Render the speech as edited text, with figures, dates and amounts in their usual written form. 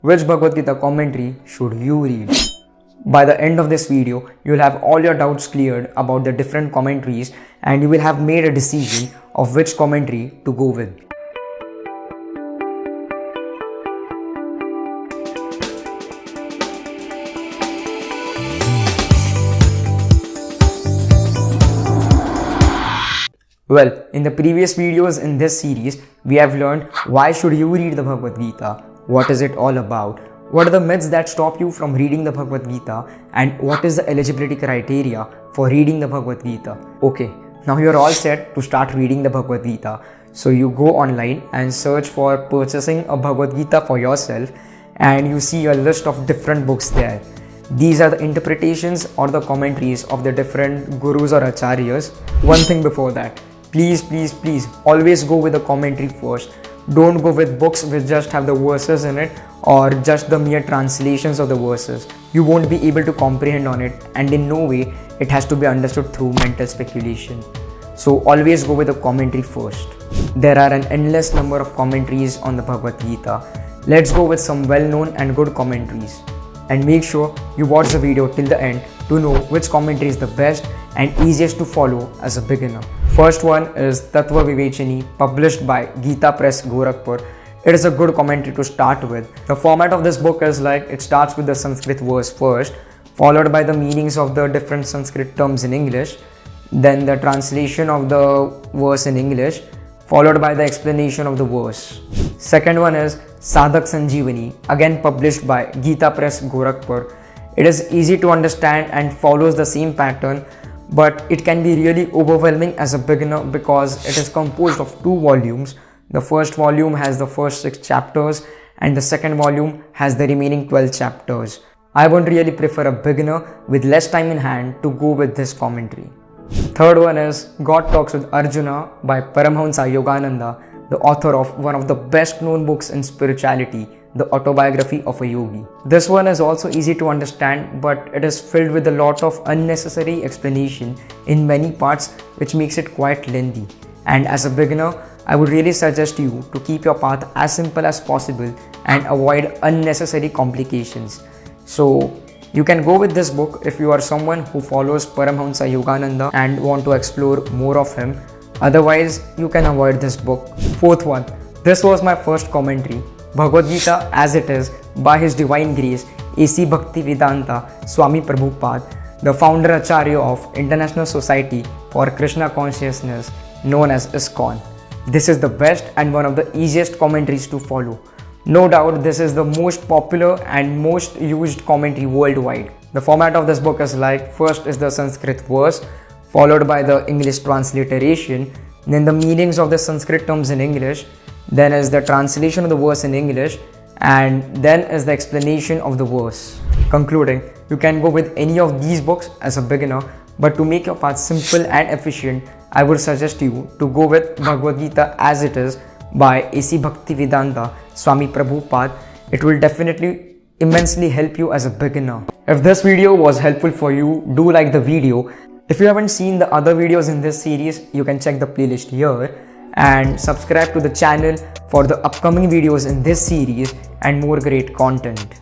Which Bhagavad Gita commentary should you read? By the end of this video, you will have all your doubts cleared about the different commentaries and you will have made a decision of which commentary to go with. Well, in the previous videos in this series, we have learned why should you read the Bhagavad Gita, what is it all about, what are the myths that stop you from reading the Bhagavad Gita, and what is the eligibility criteria for reading the Bhagavad Gita. Okay, now you're all set to start reading the Bhagavad Gita. So you go online and search for purchasing a Bhagavad Gita for yourself and you see a list of different books there. These are the interpretations or the commentaries of the different gurus or acharyas. One thing before that, please always go with the commentary first. Don't go with books which just have the verses in it or just the mere translations of the verses. You won't be able to comprehend on it, and in no way it has to be understood through mental speculation. So always go with the commentary first. There are an endless number of commentaries on the Bhagavad Gita. Let's go with some well-known and good commentaries. And make sure you watch the video till the end to know which commentary is the best and easiest to follow as a beginner. First one is Tattva Vivechani, published by Gita Press, Gorakhpur. It is a good commentary to start with. The format of this book is like it starts with the Sanskrit verse first, followed by the meanings of the different Sanskrit terms in English, then the translation of the verse in English, followed by the explanation of the verse. Second one is Sadak Sanjivani, again published by Gita Press, Gorakhpur. It is easy to understand and follows the same pattern, but it can be really overwhelming as a beginner because it is composed of 2 volumes. The first volume has the first 6 chapters and the second volume has the remaining 12 chapters. I would really prefer a beginner with less time in hand to go with this commentary. Third one is God Talks with Arjuna by Paramount Yogananda, the author of one of the best known books in spirituality, The Autobiography of a Yogi. This one is also easy to understand, but it is filled with a lot of unnecessary explanation in many parts, which makes it quite lengthy. And as a beginner, I would really suggest you to keep your path as simple as possible and avoid unnecessary complications. So you can go with this book if you are someone who follows Paramahansa Yogananda and want to explore more of him. Otherwise, you can avoid this book. Fourth one, this was my first commentary, Bhagavad Gita as it is by His Divine Grace, A.C. Bhaktivedanta Swami Prabhupada, the founder Acharya of International Society for Krishna Consciousness, known as ISKCON. This is the best and one of the easiest commentaries to follow. No doubt this is the most popular and most used commentary worldwide. The format of this book is like, first is the Sanskrit verse, followed by the English transliteration, then the meanings of the Sanskrit terms in English, then is the translation of the verse in English, and then is the explanation of the verse. Concluding, you can go with any of these books as a beginner, but to make your path simple and efficient, I would suggest you to go with Bhagavad Gita as it is by A.C. Bhaktivedanta Swami Prabhupada. It will definitely immensely help you as a beginner. If this video was helpful for you, do like the video. If you haven't seen the other videos in this series, you can check the playlist here and subscribe to the channel for the upcoming videos in this series and more great content.